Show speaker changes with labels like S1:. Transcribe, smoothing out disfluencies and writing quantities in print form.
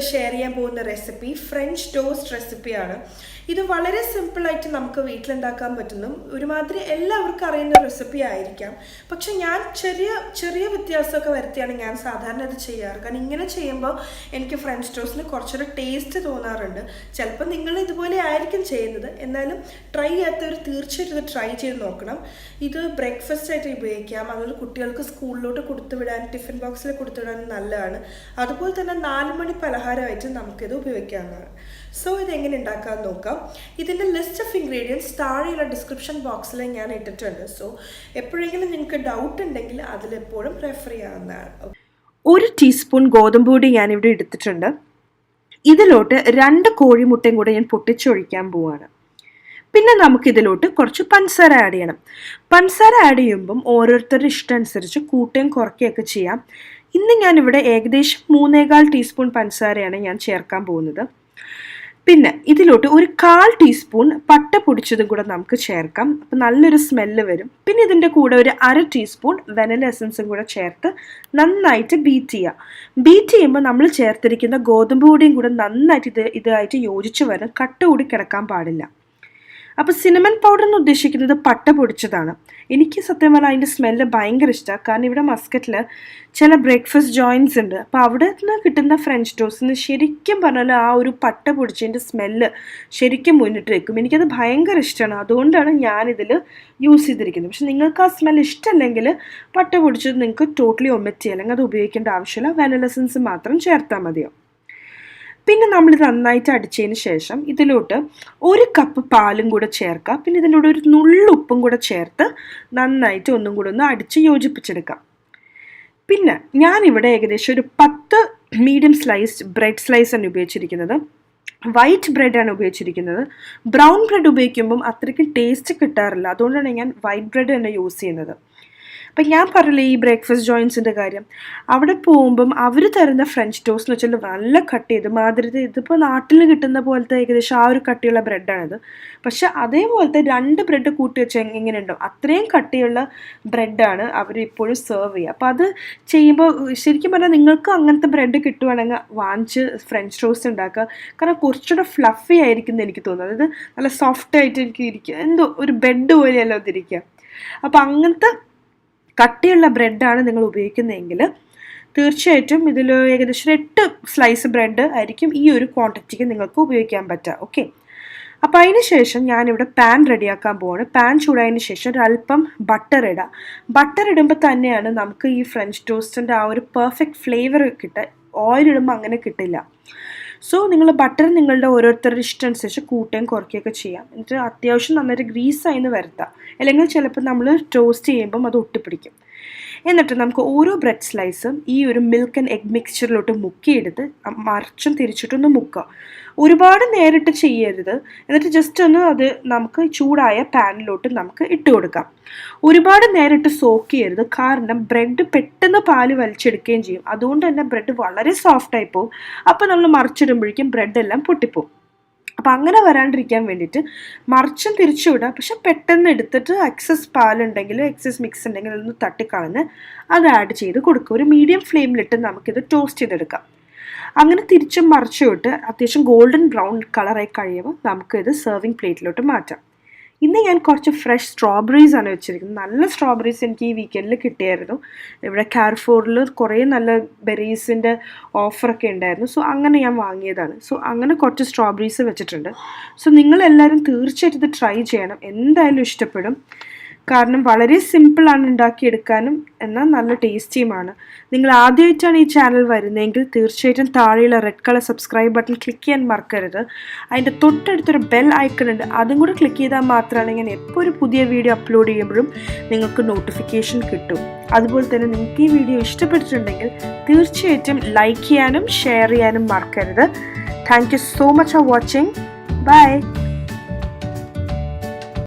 S1: Share ചെയ്യാൻ പോകുന്ന recipe French toast റെസിപ്പിയാണ്. ഇത് വളരെ സിമ്പിളായിട്ട് നമുക്ക് വീട്ടിലുണ്ടാക്കാൻ പറ്റുന്നു. ഒരുമാതിരി എല്ലാവർക്കും അറിയുന്ന റെസിപ്പി ആയിരിക്കാം, പക്ഷെ ഞാൻ ചെറിയ വ്യത്യാസമൊക്കെ വരുത്തിയാണ് ഞാൻ സാധാരണ ഇത് ചെയ്യാറ്. കാരണം ഇങ്ങനെ ചെയ്യുമ്പോൾ എനിക്ക് ഫ്രഞ്ച് ടോസ്റ്റിന് കുറച്ചൊരു ടേസ്റ്റ് തോന്നാറുണ്ട്. ചിലപ്പോൾ നിങ്ങൾ ഇതുപോലെ ആയിരിക്കും ചെയ്യുന്നത്, എന്നാലും ട്രൈ ചെയ്യാത്തവർ തീർച്ചയായിട്ടും ഇത് ട്രൈ ചെയ്ത് നോക്കണം. ഇത് ബ്രേക്ക്ഫാസ്റ്റ് ആയിട്ട് ഉപയോഗിക്കാം, അതുപോലെ കുട്ടികൾക്ക് സ്കൂളിലോട്ട് കൊടുത്തുവിടാൻ, ടിഫിൻ ബോക്സിൽ കൊടുത്തുവിടാൻ നല്ലതാണ്. അതുപോലെ തന്നെ 4 മണി പലഹാരമായിട്ട് നമുക്കിത് ഉപയോഗിക്കാവുന്നതാണ്. സോ ഇതെങ്ങനെ ഉണ്ടാക്കാമെന്ന് നോക്കാം. ഇതിൻ്റെ ലിസ്റ്റ് ഓഫ് ഇൻഗ്രീഡിയൻസ് താഴെയുള്ള ഡിസ്ക്രിപ്ഷൻ ബോക്സിൽ ഞാൻ ഇട്ടിട്ടുണ്ട്. സോ എപ്പോഴെങ്കിലും നിങ്ങൾക്ക് ഡൗട്ട് ഉണ്ടെങ്കിൽ അതിലെപ്പോഴും റെഫർ ചെയ്യാവുന്നതാണ്.
S2: 1 ടീസ്പൂൺ ഗോതമ്പ് പൊടി ഞാനിവിടെ എടുത്തിട്ടുണ്ട്. ഇതിലോട്ട് 2 കോഴിമുട്ടയും കൂടെ ഞാൻ പൊട്ടിച്ചൊഴിക്കാൻ പോവാണ്. പിന്നെ നമുക്കിതിലോട്ട് കുറച്ച് പഞ്ചസാര ആഡ് ചെയ്യണം. പഞ്ചസാര ആഡ് ചെയ്യുമ്പം ഓരോരുത്തരുടെ ഇഷ്ടം അനുസരിച്ച് കൂട്ടുകയും കുറയ്ക്കുകയൊക്കെ ചെയ്യാം. ഇന്ന് ഞാനിവിടെ ഏകദേശം 3.25 ടീസ്പൂൺ പഞ്ചസാരയാണ് ഞാൻ ചേർക്കാൻ പോകുന്നത്. പിന്നെ ഇതിലോട്ട് 1/4 ടീസ്പൂൺ പട്ട പൊടിച്ചതും കൂടെ നമുക്ക് ചേർക്കാം. അപ്പം നല്ലൊരു സ്മെല്ല് വരും. പിന്നെ ഇതിൻ്റെ കൂടെ 1/2 ടീസ്പൂൺ വെനില എസൻസും കൂടെ ചേർത്ത് നന്നായിട്ട് ബീറ്റ് ചെയ്യുക. ബീറ്റ് ചെയ്യുമ്പോൾ നമ്മൾ ചേർത്തിരിക്കുന്ന ഗോതമ്പ് പൊടിയും കൂടെ നന്നായിട്ട് ഇതായിട്ട് യോജിച്ച് വരണം. കട്ട കൂടി കിടക്കാൻ പാടില്ല. അപ്പോൾ സിനമൺ പൗഡർ എന്ന് ഉദ്ദേശിക്കുന്നത് പട്ട പൊടിച്ചതാണ്. എനിക്ക് സത്യം പറഞ്ഞാൽ അതിൻ്റെ സ്മെല്ല് ഭയങ്കര ഇഷ്ടമാണ്. കാരണം ഇവിടെ മസ്കറ്റിൽ ചില ബ്രേക്ക്ഫാസ്റ്റ് ജോയിൻറ്റ്സ് ഉണ്ട്. അപ്പോൾ അവിടെ നിന്ന് കിട്ടുന്ന ഫ്രഞ്ച് ടോസ്റ്റിന് ശരിക്കും പറഞ്ഞാൽ ആ ഒരു പട്ട പൊടിച്ചതിൻ്റെ സ്മെല്ല് ശരിക്കും മുന്നിട്ട് വയ്ക്കും. എനിക്കത് ഭയങ്കര ഇഷ്ടമാണ്. അതുകൊണ്ടാണ് ഞാനിതിൽ യൂസ് ചെയ്തിരിക്കുന്നത്. പക്ഷെ നിങ്ങൾക്ക് ആ സ്മെല്ല് ഇഷ്ടമല്ലെങ്കിൽ പട്ട പൊടിച്ചത് നിങ്ങൾക്ക് ടോട്ടലി ഒമിറ്റ് ചെയ്യാം, അല്ലെങ്കിൽ അത് ഉപയോഗിക്കേണ്ട ആവശ്യമില്ല. വാനില എസൻസ് മാത്രം ചേർത്താൽ മതിയോ. പിന്നെ നമ്മളിത് നന്നായിട്ട് അടിച്ചതിന് ശേഷം ഇതിലോട്ട് 1 കപ്പ് പാലും കൂടെ ചേർക്കാം. പിന്നെ ഇതിലൂടെ 1 നുള്ളുപ്പും കൂടെ ചേർത്ത് നന്നായിട്ട് ഒന്നും കൂടെ ഒന്ന് അടിച്ച് യോജിപ്പിച്ചെടുക്കാം. പിന്നെ ഞാനിവിടെ ഏകദേശം 10 മീഡിയം സ്ലൈസ്ഡ് ബ്രെഡ് സ്ലൈസാണ് ഉപയോഗിച്ചിരിക്കുന്നത്. വൈറ്റ് ബ്രെഡാണ് ഉപയോഗിച്ചിരിക്കുന്നത്. ബ്രൗൺ ബ്രെഡ് ഉപയോഗിക്കുമ്പം അത്രയ്ക്ക് ടേസ്റ്റ് കിട്ടാറില്ല. അതുകൊണ്ടാണ് ഞാൻ വൈറ്റ് ബ്രെഡ് തന്നെ യൂസ് ചെയ്യുന്നത്. അപ്പം ഞാൻ പറഞ്ഞില്ലേ ഈ ബ്രേക്ക്ഫാസ്റ്റ് ജോയിൻസിൻ്റെ കാര്യം, അവിടെ പോകുമ്പം അവർ തരുന്ന ഫ്രഞ്ച് ടോസ്റ്റ് എന്ന് വെച്ചാൽ നല്ല കട്ട് ചെയ്ത് മാതിരി ഇതിപ്പോൾ നാട്ടിൽ കിട്ടുന്ന പോലത്തെ ഏകദേശം ആ ഒരു കട്ടിയുള്ള ബ്രെഡാണിത്. പക്ഷെ അതേപോലത്തെ 2 ബ്രെഡ് കൂട്ടി വെച്ചാൽ എങ്ങനെ ഉണ്ടാവും അത്രയും കട്ടിയുള്ള ബ്രെഡാണ് അവർ ഇപ്പോഴും സെർവ് ചെയ്യുക. അപ്പോൾ അത് ചെയ്യുമ്പോൾ ശരിക്കും പറഞ്ഞാൽ നിങ്ങൾക്ക് അങ്ങനത്തെ ബ്രെഡ് കിട്ടുവാണെങ്കിൽ വാങ്ങിച്ച് ഫ്രഞ്ച് ടോസ്റ്റ് ഉണ്ടാക്കുക. കാരണം കുറച്ചുകൂടെ ഫ്ലഫി ആയിരിക്കും എന്ന് എനിക്ക് തോന്നുന്നത്. അതായത് നല്ല സോഫ്റ്റ് ആയിട്ട് എനിക്ക് ഇരിക്കുക, എന്തോ ഒരു ബെഡ് പോലെയല്ല ഇതിരിക്കുക. അപ്പോൾ അങ്ങനത്തെ കട്ടിയുള്ള ബ്രെഡാണ് നിങ്ങൾ ഉപയോഗിക്കുന്നതെങ്കിൽ തീർച്ചയായിട്ടും ഇതിൽ ഏകദേശം 8 സ്ലൈസ് ബ്രെഡ് ആയിരിക്കും ഈ ഒരു ക്വാണ്ടിറ്റിക്ക് നിങ്ങൾക്ക് ഉപയോഗിക്കാൻ പറ്റുക. ഓക്കെ, അപ്പോൾ അതിന് ശേഷം ഞാനിവിടെ പാൻ റെഡിയാക്കാൻ പോവാണ്. പാൻ ചൂടായതിന് ശേഷം ഒരല്പം ബട്ടർ ഇടാം. ബട്ടർ ഇടുമ്പോൾ തന്നെയാണ് നമുക്ക് ഈ ഫ്രഞ്ച് ടോസ്റ്റിൻ്റെ ആ ഒരു പെർഫെക്റ്റ് ഫ്ലേവർ കിട്ടുക. ഓയിൽ ഇടുമ്പോൾ അങ്ങനെ കിട്ടില്ല. സോ നിങ്ങൾ ബട്ടർ നിങ്ങളുടെ ഓരോരുത്തരുടെ ഇഷ്ടം അനുസരിച്ച് കൂട്ടുകയും കുറയ്ക്കുകയൊക്കെ ചെയ്യാം. എന്നിട്ട് അത്യാവശ്യം നന്നായിട്ട് ഗ്രീസായിന്ന് വരുത്താം, അല്ലെങ്കിൽ ചിലപ്പോൾ നമ്മൾ ടോസ്റ്റ് ചെയ്യുമ്പം അത് ഒട്ടിപ്പിടിക്കും. എന്നിട്ട് നമുക്ക് ഓരോ ബ്രെഡ് സ്ലൈസും ഈ ഒരു മിൽക്ക് ആൻഡ് എഗ് മിക്സ്ചറിലോട്ട് മുക്കിയെടുത്ത് മറിച്ചും തിരിച്ചിട്ടൊന്ന് മുക്കുക. ഒരുപാട് നേരിട്ട് ചെയ്യരുത്. എന്നിട്ട് ജസ്റ്റ് ഒന്ന് അത് നമുക്ക് ചൂടായ പാനിലോട്ട് നമുക്ക് ഇട്ട് കൊടുക്കാം. ഒരുപാട് നേരിട്ട് സോക്ക് ചെയ്യരുത്, കാരണം ബ്രെഡ് പെട്ടെന്ന് പാല് വലിച്ചെടുക്കുകയും ചെയ്യും. അതുകൊണ്ട് തന്നെ ബ്രെഡ് വളരെ സോഫ്റ്റായി പോകും. അപ്പോൾ നമ്മൾ മറിച്ചിടുമ്പോഴേക്കും ബ്രെഡ് എല്ലാം പൊട്ടിപ്പോവും. അപ്പം അങ്ങനെ വരാണ്ടിരിക്കാൻ വേണ്ടിയിട്ട് മറിച്ചും തിരിച്ചു വിടുക. പക്ഷെ പെട്ടെന്ന് എടുത്തിട്ട് എക്സസ് പാലുണ്ടെങ്കിൽ എക്സസ് മിക്സ് ഉണ്ടെങ്കിൽ അതൊന്ന് തട്ടിക്കളഞ്ഞ് അത് ആഡ് ചെയ്ത് കൊടുക്കുക. ഒരു മീഡിയം ഫ്ലെയിമിലിട്ട് നമുക്കിത് ടോസ്റ്റ് ചെയ്തെടുക്കാം. അങ്ങനെ തിരിച്ചും മറിച്ചു വിട്ട് അത്യാവശ്യം ഗോൾഡൻ ബ്രൗൺ കളറായി കഴിയുമ്പോൾ നമുക്കിത് സെർവിങ് പ്ലേറ്റിലോട്ട് മാറ്റാം. ഇന്ന് ഞാൻ കുറച്ച് ഫ്രഷ് സ്ട്രോബെറീസ് ആണ് വെച്ചിരിക്കുന്നത്. നല്ല സ്ട്രോബെറീസ് എനിക്ക് ഈ വീക്കെൻഡിൽ കിട്ടിയായിരുന്നു. ഇവിടെ കാർഫോറിൽ കുറേ നല്ല ബെറീസിൻ്റെ ഓഫറൊക്കെ ഉണ്ടായിരുന്നു. സോ അങ്ങനെ ഞാൻ വാങ്ങിയതാണ്. സോ അങ്ങനെ കുറച്ച് സ്ട്രോബെറീസ് വെച്ചിട്ടുണ്ട്. സോ നിങ്ങളെല്ലാവരും തീർച്ചയായിട്ടും ഇത് ട്രൈ ചെയ്യണം, എന്തായാലും ഇഷ്ടപ്പെടും. കാരണം വളരെ സിമ്പിളാണ് ഉണ്ടാക്കിയെടുക്കാനും, എന്നാൽ നല്ല ടേസ്റ്റിയുമാണ്. നിങ്ങൾ ആദ്യമായിട്ടാണ് ഈ ചാനൽ വരുന്നതെങ്കിൽ തീർച്ചയായിട്ടും താഴെയുള്ള red colour subscribe button click ചെയ്യാൻ മറക്കരുത്. അതിൻ്റെ തൊട്ടടുത്തൊരു ബെൽ ഐക്കൺ ഉണ്ട്, അതും കൂടെ ക്ലിക്ക് ചെയ്താൽ മാത്രമാണ് ഞാൻ എപ്പോൾ ഒരു പുതിയ വീഡിയോ അപ്ലോഡ് ചെയ്യുമ്പോഴും നിങ്ങൾക്ക് നോട്ടിഫിക്കേഷൻ കിട്ടും. അതുപോലെ തന്നെ നിങ്ങൾക്ക് ഈ വീഡിയോ ഇഷ്ടപ്പെട്ടിട്ടുണ്ടെങ്കിൽ തീർച്ചയായിട്ടും ലൈക്ക് ചെയ്യാനും ഷെയർ ചെയ്യാനും മറക്കരുത്. Thank you so much for watching. By.